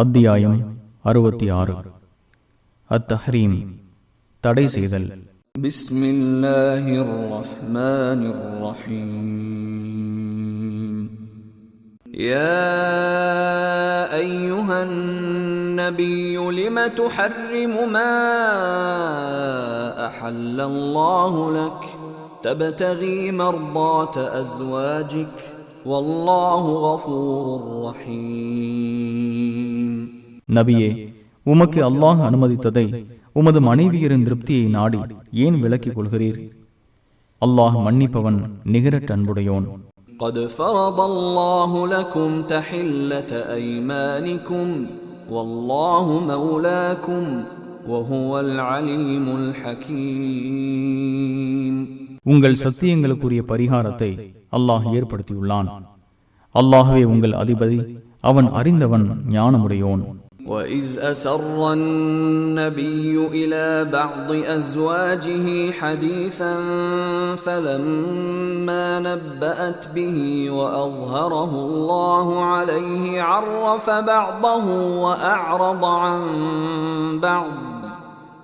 அத்தியாயம் 66. அத்தஹ்ரீம், தடை செய்தல். பிஸ்மில்லாஹிர் ரஹ்மானிர் ரஹீம். யா அய்யுஹன் நபிய்யு லிம துஹர்ரிமு மா அஹல்லல்லாஹு லக் தப்தகி மர்தாத அஸ்வாஜிக் வல்லாஹு கஃபூருர் ரஹீம். நபியே, உமக்கு அல்லாஹ் அனுமதித்ததை உமது மனைவியரின் திருப்தியை நாடி ஏன் விலக்கிக் கொள்கிறீர்? அல்லாஹ் மன்னிப்பவன், நிகரற்ற அன்புடையோன். قد فرض الله لكم تحلة أيمانكم والله مولاكم وهو العليم الحكيم. உங்கள் சத்தியங்களுக்குரிய பரிகாரத்தை அல்லாஹ் ஏற்படுத்தியுள்ளான். அல்லாஹ்வே உங்கள் அதிபதி, அவன் அறிந்தவன், ஞானமுடையோன். وَإِذْ أَسَرَّ النَّبِيُّ إِلَى بَعْضِ أَزْوَاجِهِ حَدِيثًا فَلَمَّا نَبَّأَتْ بِهِ وَأَظْهَرَهُ اللَّهُ عَلَيْهِ عَرَّفَ بَعْضَهُ وَأَعْرَضَ عَنْ بَعْضٍ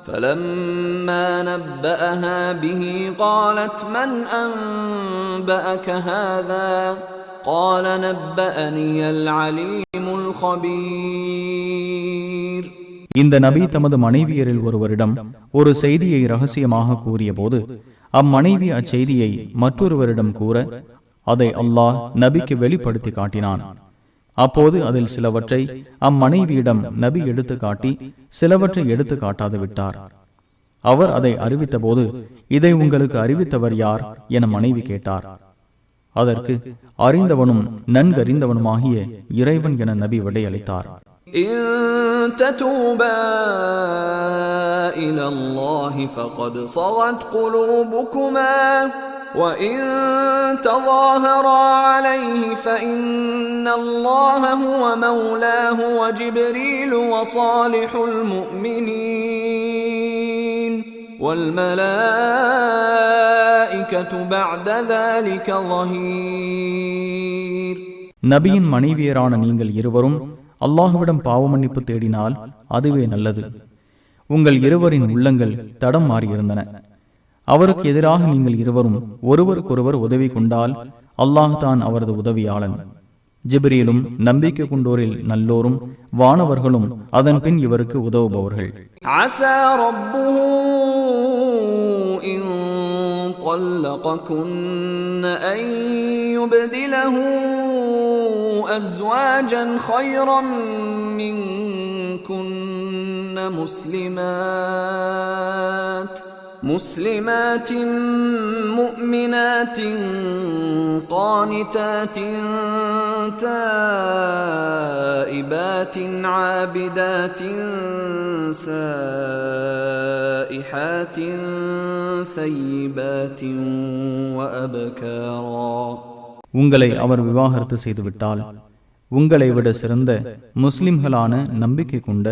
فَلَمَّا نَبَّأَهَا بِهِ قَالَتْ مَنْ أَنْبَأَكَ هَذَا قَالَ نَبَّأَنِيَ الْعَلِيمُ الْخَبِيرُ. இந்த நபி தமது மனைவியரில் ஒருவரிடம் ஒரு செய்தியை ரகசியமாக கூறிய போது அம்மனைவி அச்செய்தியை மற்றொருவரிடம் கூற அதை அல்லாஹ் நபிக்கு வெளிப்படுத்தி காட்டினான். அப்போது அதில் சிலவற்றை அம்மனைவியிடம் நபி எடுத்து காட்டி சிலவற்றை எடுத்து காட்டாது விட்டார். அவர் அதை அறிவித்த போது, இதை உங்களுக்கு அறிவித்தவர் யார் என மனைவி கேட்டார். அதற்கு அறிந்தவனும் நன்கறிந்தவனுமாகிய இறைவன் என நபி விடையளித்தார். இன் ததூபா இலல்லாஹி ஃபகத் ஸகத் குலூபுகுமா وَإِن تَظَاهَرَا عَلَيْهِ فَإِنَّ اللَّهَ هُوَ مَوْلَاهُ وَجِبْرِيلُ وَصَالِحُ الْمُؤْمِنِينَ وَالْمَلَائِكَةُ بَعْدَ ذَلِكَ ظَهِيرٌ. நபியின் மனைவியரான நீங்கள் இருவரும் அல்லாஹ்விடம் பாவமன்னிப்பு தேடினால் அதுவே நல்லது. உங்கள் இருவரின் உள்ளங்கள் தடம் மாறியிருந்தன. அவருக்கு எதிராக நீங்கள் இருவரும் ஒருவருக்கொருவர் உதவி கொண்டால் அல்லாஹ் தான் அவரது உதவியாளன். ஜிப்ரீலும் நம்பிக்கை கொண்டோரில் நல்லோரும் வானவர்களும் அதன் பின் இவருக்கு உதவுபவர்கள். ஆஸா ரப்புஹு இன் طلقكن أن يبدله أزواجا خيرا منكن مسلمات مؤمنات قانتات تائبات عابدات سائحات ثيبات وأبكارا. உங்களை அவர் விவாகரத்து செய்துவிட்டால் உங்களை விட சிறந்த முஸ்லிம்களான நம்பிக்கை கொண்ட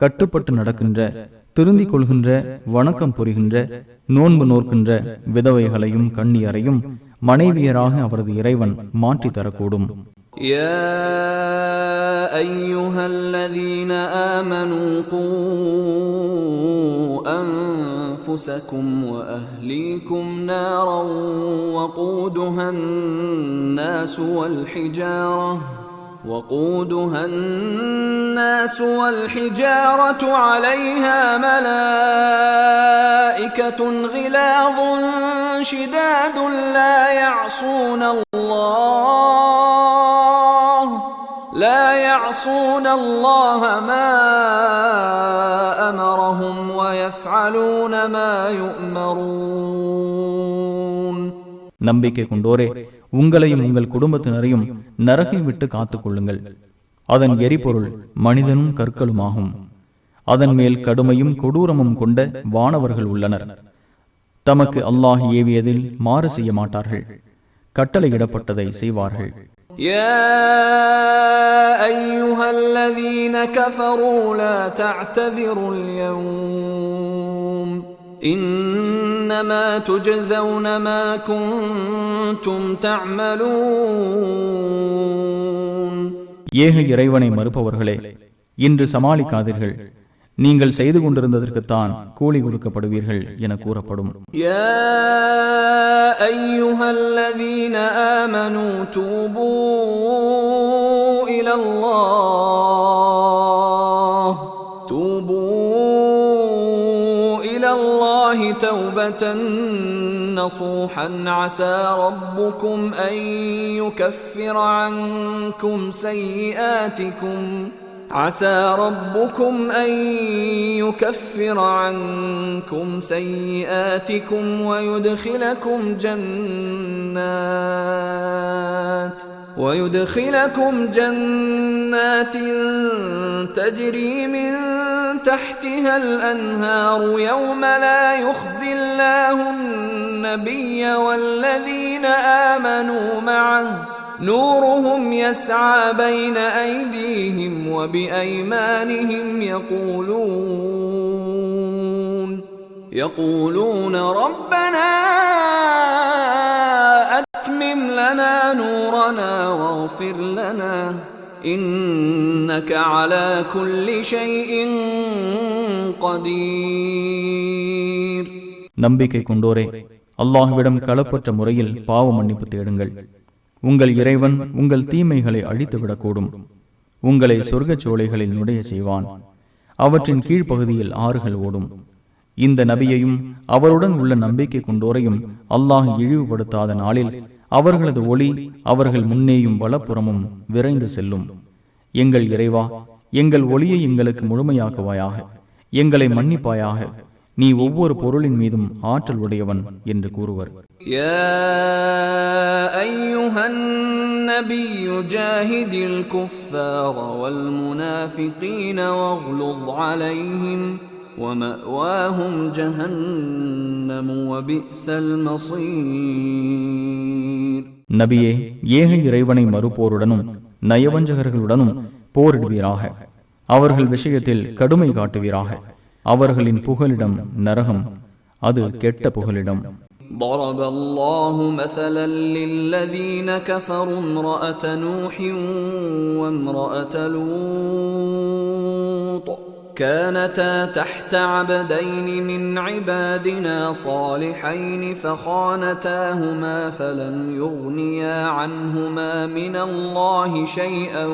கட்டுப்பட்டு நடக்கின்ற திருந்திக் கொள்கின்ற வணக்கம் புரிகின்ற நோன்பு நோக்கின்ற விதவைகளையும் கண்ணியரையும் மனைவியராக அவரது இறைவன் மாற்றி தரக்கூடும். யா அய்யுஹல்லதீன ஆமனூ கூ அன்ஃபுஸகும் வ அஹ்லீகும் நாரன் வகூதுஹன் நாஸ் வல் ஹிஜாரஹ் وقودها الناس والحجارة عليها ملائكة غلاظ شداد لا يعصون الله ما أمرهم ويفعلون ما يؤمرون. நம்பிக்கை கொண்டோரே, உங்களையும் உங்கள் குடும்பத்தினரையும் நரகை விட்டு காத்துக் கொள்ளுங்கள். அதன் எரிபொருள் மனிதனும் கற்களுமாகும். அதன் மேல் கடுமையும் கொடூரமும் கொண்ட வானவர்கள் உள்ளனர். தமக்கு அல்லாஹ் ஏவியதில் மாறு செய்ய மாட்டார்கள். கட்டளையிடப்பட்டதை செய்வார்கள். யா அய்யுஹல்லதீன கஃபரூ லா தஅ்ததிருல் யௌம் இன்னமா துஜஸௌன மா குன்தும் தஅமலூன். ஏக இறைவனை மறுப்பவர்களே, இன்று சமாளிக்காதீர்கள், நீங்கள் செய்து கொண்டிருந்ததற்குத்தான் கூலி கொடுக்கப்படுவீர்கள் என கூறப்படும். யா அய்யுஹல்லதீன ஆமனூ தூபூ இலல்லாஹி தௌபத்தன் நஸூஹன் அஸா ரப்புக்கும் அன் யுகஃபிர அன்கும் ஸய்யிஆத்திக்கும் عسى ربكم أن يكفر عنكم سيئاتكم ويدخلكم جنات تجري من تحتها الأنهار يوم لا يخزي الله النبي والذين آمنوا معه نورهم يسعى بين أيديهم وبأيمانهم يقولون ربنا أتمم لنا نورنا واغفر لنا إنك على كل شيء قدير. நம்பிக்கை கொண்டோரே, அல்லாஹ்விடம் களப்பற்ற முறையில் பாவ மன்னிப்பு தேடுங்கள். உங்கள் இறைவன் உங்கள் தீமைகளை அழித்துவிடக்கூடும். உங்களை சொர்க்கச் சோலைகளில் நுழைய செய்வான். அவற்றின் கீழ்ப்பகுதியில் ஆறுகள் ஓடும். இந்த நபியையும் அவருடன் உள்ள நம்பிக்கை கொண்டோரையும் அல்லாஹ் இழிவுபடுத்தாத நாளில் அவர்களது ஒளி அவர்கள் முன்னேயும் வலப்புறமும் விரைந்து செல்லும். எங்கள் இறைவா, எங்கள் ஒளியை எங்களுக்கு முழுமையாக்குவாயாக, எங்களை மன்னிப்பாயாக, நீ ஒவ்வொரு பொருளின் மீதும் ஆற்றல் உடையவன் என்று கூறுவர். யா அய்யுஹன் நபியு ஜாஹிதில் குஃபார வல் முனாஃபிகீன வக்லுத் அலைஹிம் வமஅவாஹும் ஜஹன்னமு வபிஸல் மஸீர். நபியே, ஏக இறைவனை மறுப்போருடனும் நயவஞ்சகர்களுடனும் போரிடுவீராக. அவர்கள் விஷயத்தில் கடுமை காட்டுவீராக. அவர்களின் புகலிடம் நரகம், அது கெட்ட புகலிடம். ضرب الله مثلا للذين كفروا امرأة نوح وامرأة لوط كانتا تحت عبدين من عبادنا صالحين فخانتاهما فلم يغنيا عنهما من الله شيئا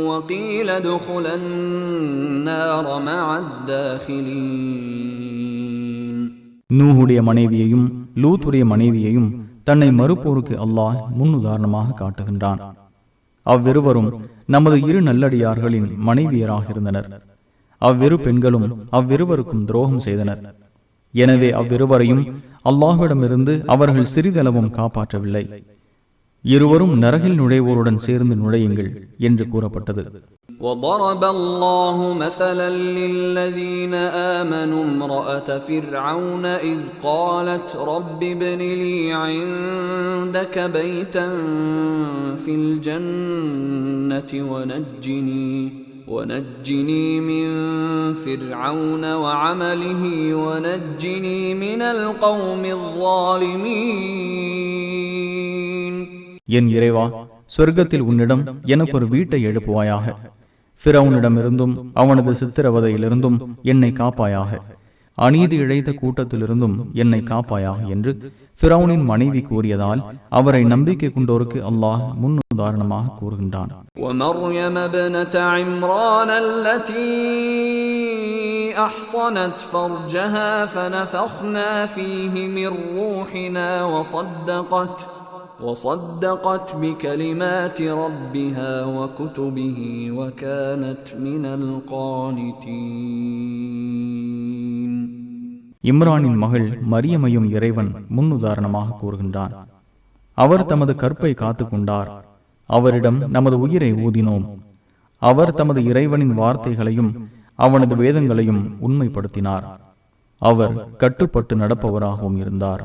وقيل ادخلا النار مع الداخلين. நூஹுடைய மனைவியையும் லூத்துடைய மனைவியையும் தன்னை மறுப்போருக்கு அல்லாஹ் முன்னுதாரணமாக காட்டுகின்றான். அவ்விருவரும் நமது இரு நல்லடியார்களின் மனைவியராக இருந்தனர். அவ்விரு பெண்களும் அவ்விருவருக்கும் துரோகம் செய்தனர். எனவே அவ்விருவரையும் அல்லாஹ்விடமிருந்து அவர்கள் சிறிதளவும் காப்பாற்றவில்லை. இருவரும் நரகில் நுழைவோருடன் சேர்ந்து நுழையுங்கள் என்று கூறப்பட்டது. وضرب الله مثلا للذين آمنوا امرأة فرعون إذ قالت رب ابن لي عندك بيتا في الجنة ونجني من فرعون وعمله ونجني من القوم الظالمين. என் இறைவா, சொர்க்கத்தில் உன்னிடம் எனக்கு ஒரு வீட்டை எழுப்புவாயாக. ஃபிரௌனிடமிருந்தும் அவனது சித்திரவதையிலிருந்தும் என்னை காப்பாயாக. அநீதி இழைத்த கூட்டத்திலிருந்தும் என்னை காப்பாயாக என்று ஃபிரௌனின் மனைவி கூறியதால் அவரை நம்பிக்கை கொண்டோருக்கு அல்லாஹ் முன்னுதாரணமாக கூறுகின்றான். ومريم ابنة عمران التي أحصنت فرجها فنفخنا فيه من روحنا وصدقت بكلمات ربها وكتبه وكانت من القانتين. இம்ரானின் மகள் மரியமையும் இறைவன் முன்னுதாரணமாக கூறுகின்றான். அவர் தமது கற்பை காத்து கொண்டார். அவரிடம் நமது உயிரை ஊதினோம். அவர் தமது இறைவனின் வார்த்தைகளையும் அவனது வேதங்களையும் உண்மைப்படுத்தினார். அவர் கட்டுப்பட்டு நடப்பவராகவும் இருந்தார்.